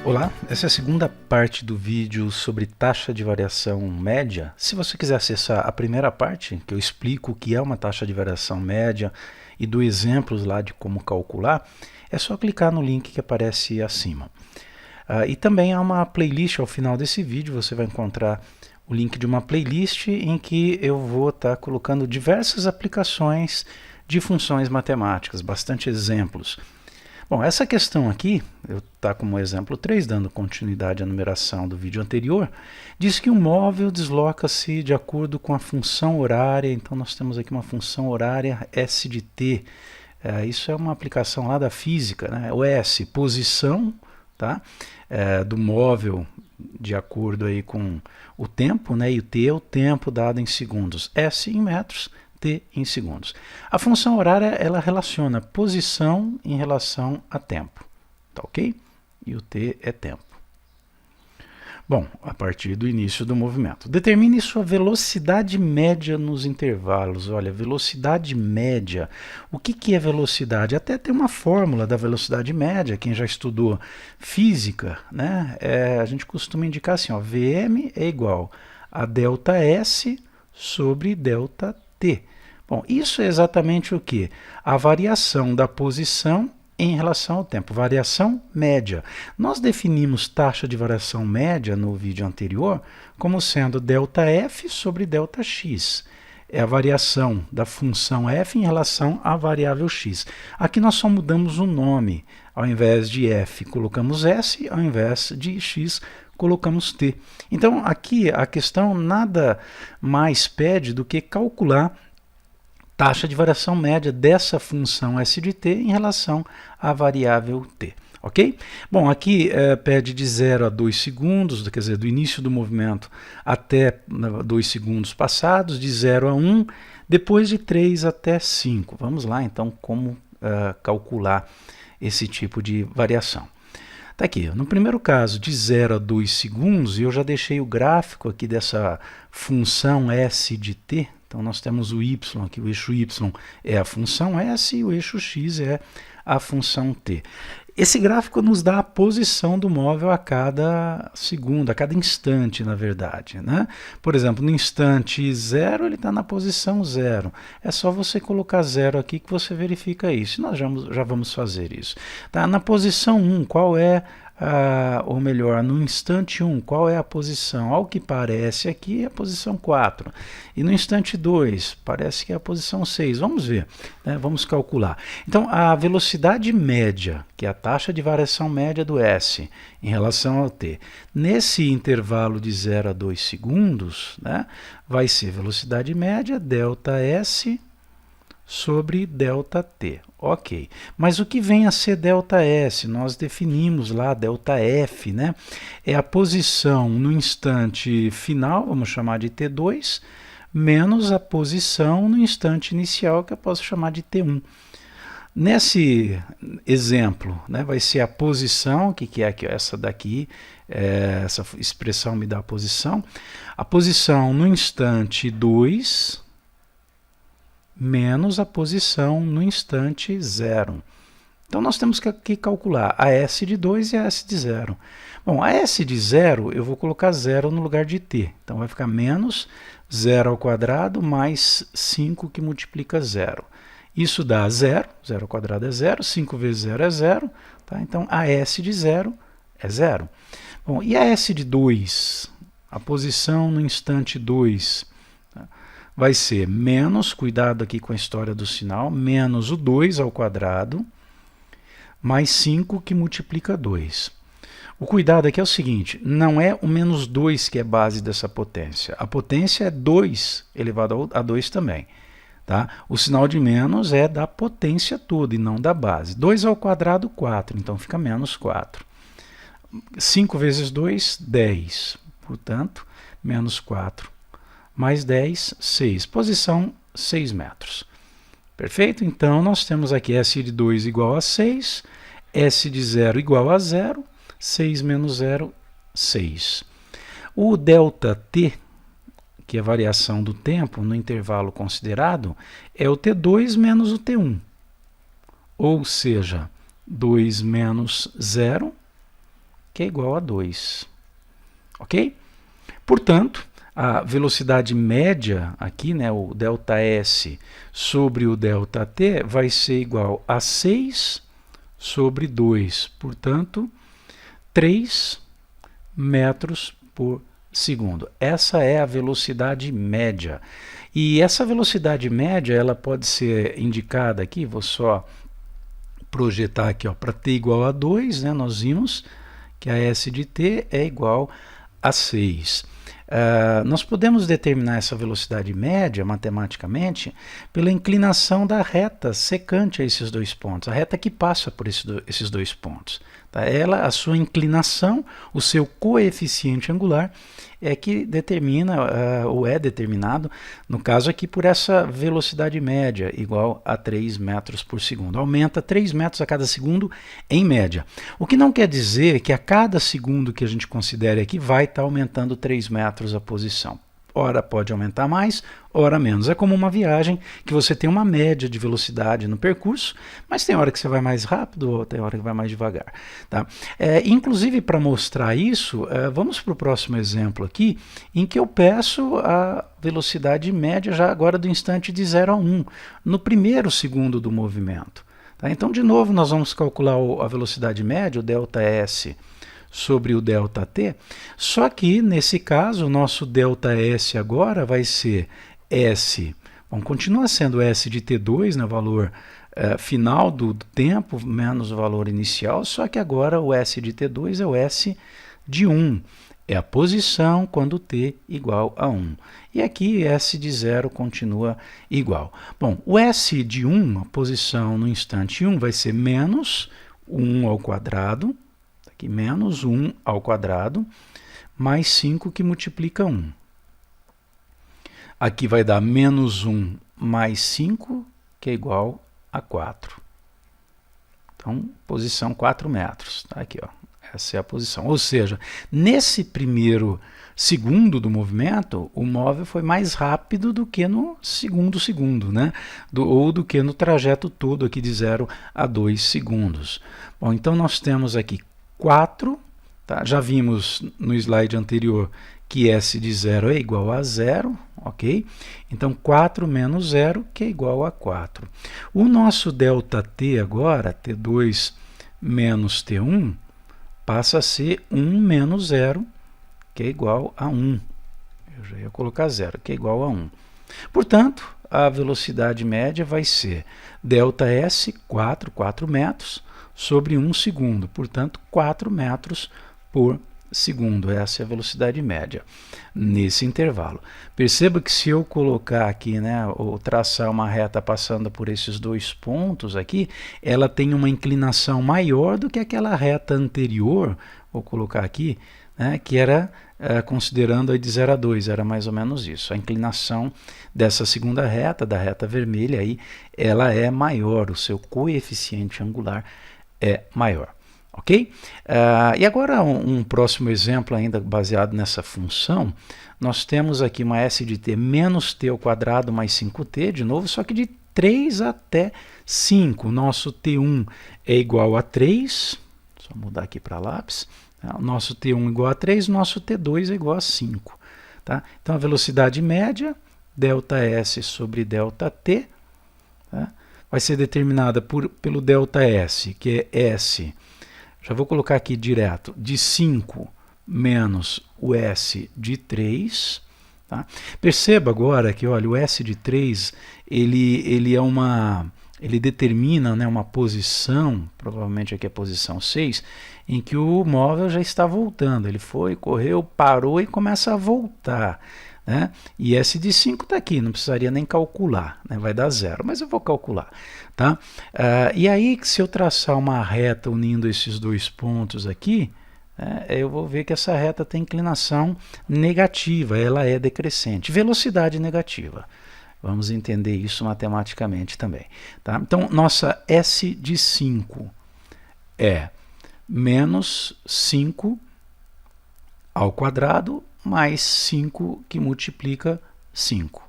Olá, essa é a segunda parte do vídeo sobre taxa de variação média. Se você quiser acessar a primeira parte, que eu explico o que é uma taxa de variação média e dou exemplos lá de como calcular, é só clicar no link que aparece acima. E também há uma playlist ao final desse vídeo, você vai encontrar o link de uma playlist em que eu vou estar colocando diversas aplicações de funções matemáticas, bastante exemplos. Bom, essa questão aqui, eu está como exemplo 3, dando continuidade à numeração do vídeo anterior, diz que um móvel desloca-se de acordo com a função horária. Então nós temos aqui uma função horária S de t. Isso é uma aplicação lá da física, né? O S, posição, tá? Do móvel de acordo aí com o tempo, né? E o t é o tempo dado em segundos. S em metros, t em segundos. A função horária, ela relaciona posição em relação a tempo, tá ok? E o t é tempo. Bom, a partir do início do movimento. Determine sua velocidade média nos intervalos. Olha, velocidade média. O que é velocidade? Até tem uma fórmula da velocidade média, quem já estudou física, né? A gente costuma indicar assim, ó, Vm é igual a ΔS sobre ΔT. Bom, isso é exatamente o que? A variação da posição em relação ao tempo, variação média. Nós definimos taxa de variação média no vídeo anterior como sendo ΔF sobre ΔX. É a variação da função f em relação à variável x. Aqui nós só mudamos o nome. Ao invés de f, colocamos s, ao invés de x, colocamos t. Então, aqui a questão nada mais pede do que calcular taxa de variação média dessa função s de t em relação à variável t. Ok? Bom, aqui pede de 0 a 2 segundos, quer dizer, do início do movimento até 2 segundos passados, de 0 a 1, depois de 3 até 5. Vamos lá, então, como calcular esse tipo de variação. Está aqui, no primeiro caso, de 0 a 2 segundos, eu já deixei o gráfico aqui dessa função s de t. Então, nós temos o y aqui, o eixo y é a função s e o eixo x é a função t. Esse gráfico nos dá a posição do móvel a cada segundo, a cada instante, na verdade, né? Por exemplo, no instante 0, ele está na posição 0. É só você colocar 0 aqui que você verifica isso. Nós já vamos fazer isso. Tá? Na posição 1, qual é ou melhor, no instante 1, qual é a posição? Ao que parece aqui é a posição 4. E no instante 2, parece que é a posição 6. Vamos ver, né? Vamos calcular. Então, a velocidade média, que é a taxa de variação média do S em relação ao t, nesse intervalo de 0 a 2 segundos, né, vai ser velocidade média, ΔS sobre ΔT. Ok, mas o que vem a ser ΔS? Nós definimos lá ΔF, né? É a posição no instante final, vamos chamar de T2, menos a posição no instante inicial, que eu posso chamar de T1. Nesse exemplo, né, vai ser a posição, que é essa daqui, essa expressão me dá a posição no instante 2, menos a posição no instante 0. Então, nós temos que aqui calcular a S de 2 e a S de 0. Bom, a S de 0, eu vou colocar 0 no lugar de t. Então, vai ficar menos 0 ao quadrado mais 5 que multiplica 0. Isso dá 0, 0 ao quadrado é 0, 5 vezes 0 é 0. Tá? Então, a S de 0 é 0. Bom, e a S de 2? A posição no instante 2, vai ser menos, cuidado aqui com a história do sinal, menos o 2 ao quadrado, mais 5 que multiplica 2. O cuidado aqui é o seguinte, não é o menos 2 que é base dessa potência. A potência é 2 elevado a 2 também. Tá? O sinal de menos é da potência toda e não da base. 2 ao quadrado, 4, então fica menos 4. 5 vezes 2, 10. Portanto, menos 4. Mais 10, 6. Posição 6 metros. Perfeito? Então, nós temos aqui S de 2 igual a 6, S de 0 igual a 0, 6 menos 0, 6. O ΔT, que é a variação do tempo no intervalo considerado, é o T2 menos o T1. Ou seja, 2 menos 0, que é igual a 2. Ok? Portanto, a velocidade média aqui, né, o ΔS sobre o ΔT, vai ser igual a 6 sobre 2. Portanto, 3 metros por segundo. Essa é a velocidade média. E essa velocidade média, ela pode ser indicada aqui, vou só projetar aqui, para t igual a 2, né, nós vimos que a S de t é igual a 6. Nós podemos determinar essa velocidade média matematicamente pela inclinação da reta secante a esses dois pontos, a reta que passa por esses dois pontos. Tá? A sua inclinação, o seu coeficiente angular é que determina, ou é determinado, no caso aqui, por essa velocidade média, igual a 3 metros por segundo. Aumenta 3 metros a cada segundo, em média. O que não quer dizer que a cada segundo que a gente considere aqui, vai estar aumentando 3 metros a posição. Ora pode aumentar mais, ora menos. É como uma viagem que você tem uma média de velocidade no percurso, mas tem hora que você vai mais rápido ou tem hora que vai mais devagar. Tá? Inclusive, para mostrar isso, vamos para o próximo exemplo aqui, em que eu peço a velocidade média já agora do instante de 0 a 1, no primeiro segundo do movimento. Tá? Então, de novo, nós vamos calcular a velocidade média, o ΔS, sobre o ΔT, só que nesse caso o nosso ΔS agora vai ser S, bom, continua sendo S de T2, né, valor final do tempo menos o valor inicial, só que agora o S de T2 é o S de 1, é a posição quando T igual a 1. E aqui S de 0 continua igual. Bom, o S de 1, a posição no instante 1, vai ser menos 1 ao quadrado, aqui menos 1 ao quadrado, mais 5 que multiplica 1. Aqui vai dar menos 1 mais 5, que é igual a 4. Então, posição 4 metros. Tá aqui, ó. Essa é a posição. Ou seja, nesse primeiro segundo do movimento, o móvel foi mais rápido do que no segundo segundo, né? Ou do que no trajeto todo aqui de 0 a 2 segundos. Bom, então nós temos aqui 4, tá? Já vimos no slide anterior que S de 0 é igual a 0, ok? Então, 4 menos 0, que é igual a 4. O nosso ΔT agora, T2 menos T1, passa a ser 1 menos 0, que é igual a 1. Eu já ia colocar 0, que é igual a 1. Portanto, a velocidade média vai ser ΔS, 4 metros, sobre 1 segundo, portanto 4 metros por segundo. Essa é a velocidade média nesse intervalo. Perceba que se eu colocar aqui, né, ou traçar uma reta passando por esses dois pontos aqui, ela tem uma inclinação maior do que aquela reta anterior, vou colocar aqui, né, que era considerando aí de 0 a 2, era mais ou menos isso. A inclinação dessa segunda reta, da reta vermelha, aí, ela é maior, o seu coeficiente angular é maior, ok? E agora um próximo exemplo ainda baseado nessa função, nós temos aqui uma S de t menos t ao quadrado mais 5t, de novo, só que de 3 até 5. Nosso t1 é igual a 3, só mudar aqui para lápis, tá? O nosso t1 é igual a 3, nosso t2 é igual a 5. Tá? Então a velocidade média, ΔS sobre ΔT, tá? Vai ser determinada pelo ΔS, que é S, já vou colocar aqui direto, de 5 menos o S de 3. Tá? Perceba agora que, olha, o S de 3, ele determina, né, uma posição, provavelmente aqui é a posição 6, em que o móvel já está voltando. Ele foi, correu, parou e começa a voltar. Né? E S de 5 está aqui, não precisaria nem calcular, né? Vai dar 0, mas eu vou calcular. Tá? E aí, se eu traçar uma reta unindo esses dois pontos aqui, eu vou ver que essa reta tem inclinação negativa, ela é decrescente, velocidade negativa. Vamos entender isso matematicamente também. Tá? Então, nossa S de 5 é menos 5 ao quadrado mais 5 que multiplica 5.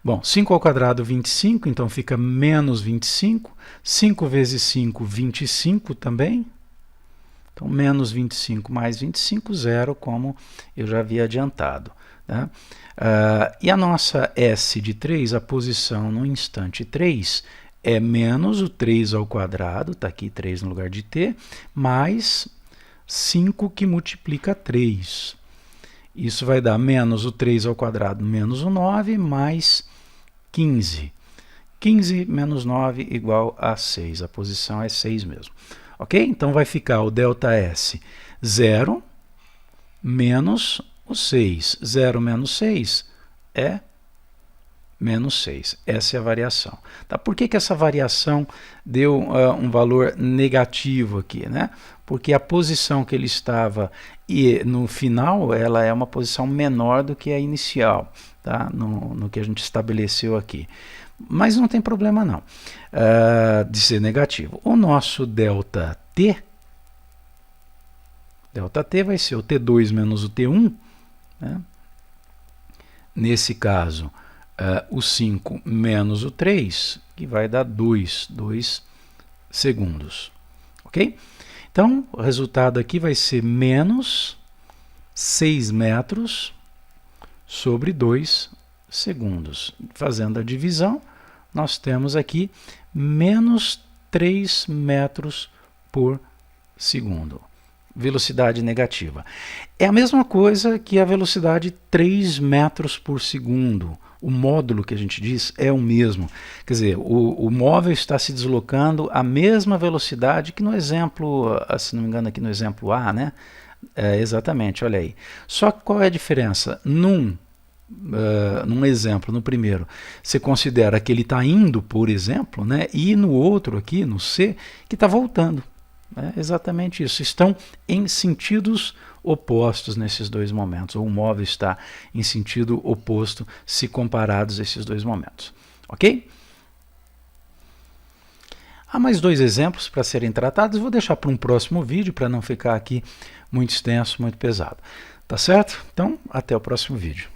Bom, 5 ao quadrado, 25, então fica menos 25. 5 vezes 5, 25 também. Então, menos 25 mais 25, 0, como eu já havia adiantado. Tá? E a nossa S de 3, a posição no instante 3, é menos o 3 ao quadrado, está aqui 3 no lugar de t, mais 5 que multiplica 3. Isso vai dar menos o 3 ao quadrado menos o 9, mais 15. 15 menos 9 igual a 6. A posição é 6 mesmo. Ok? Então vai ficar o ΔS 0 menos o 6. 0 menos 6 é menos 6. Essa é a variação. Tá? Por que essa variação deu um valor negativo aqui? Né? Porque a posição que ele estava no final, ela é uma posição menor do que a inicial, tá? no que a gente estabeleceu aqui. Mas não tem problema não de ser negativo. O nosso ΔT vai ser o T2 menos o T1, né? Nesse caso, o 5 menos o 3, que vai dar 2 segundos. Ok? Então, o resultado aqui vai ser menos 6 metros sobre 2 segundos. Fazendo a divisão, nós temos aqui menos 3 metros por segundo. Velocidade negativa. É a mesma coisa que a velocidade 3 metros por segundo. O módulo que a gente diz é o mesmo. Quer dizer, o móvel está se deslocando à mesma velocidade que no exemplo, se não me engano aqui no exemplo A, né? Exatamente, olha aí. Só que qual é a diferença? Num exemplo, no primeiro, você considera que ele está indo, por exemplo, né? E no outro aqui, no C, que está voltando. É exatamente isso. Estão em sentidos opostos nesses dois momentos. Ou o móvel está em sentido oposto se comparados esses dois momentos. Ok? Há mais 2 exemplos para serem tratados. Vou deixar para um próximo vídeo para não ficar aqui muito extenso, muito pesado. Tá certo? Então, até o próximo vídeo.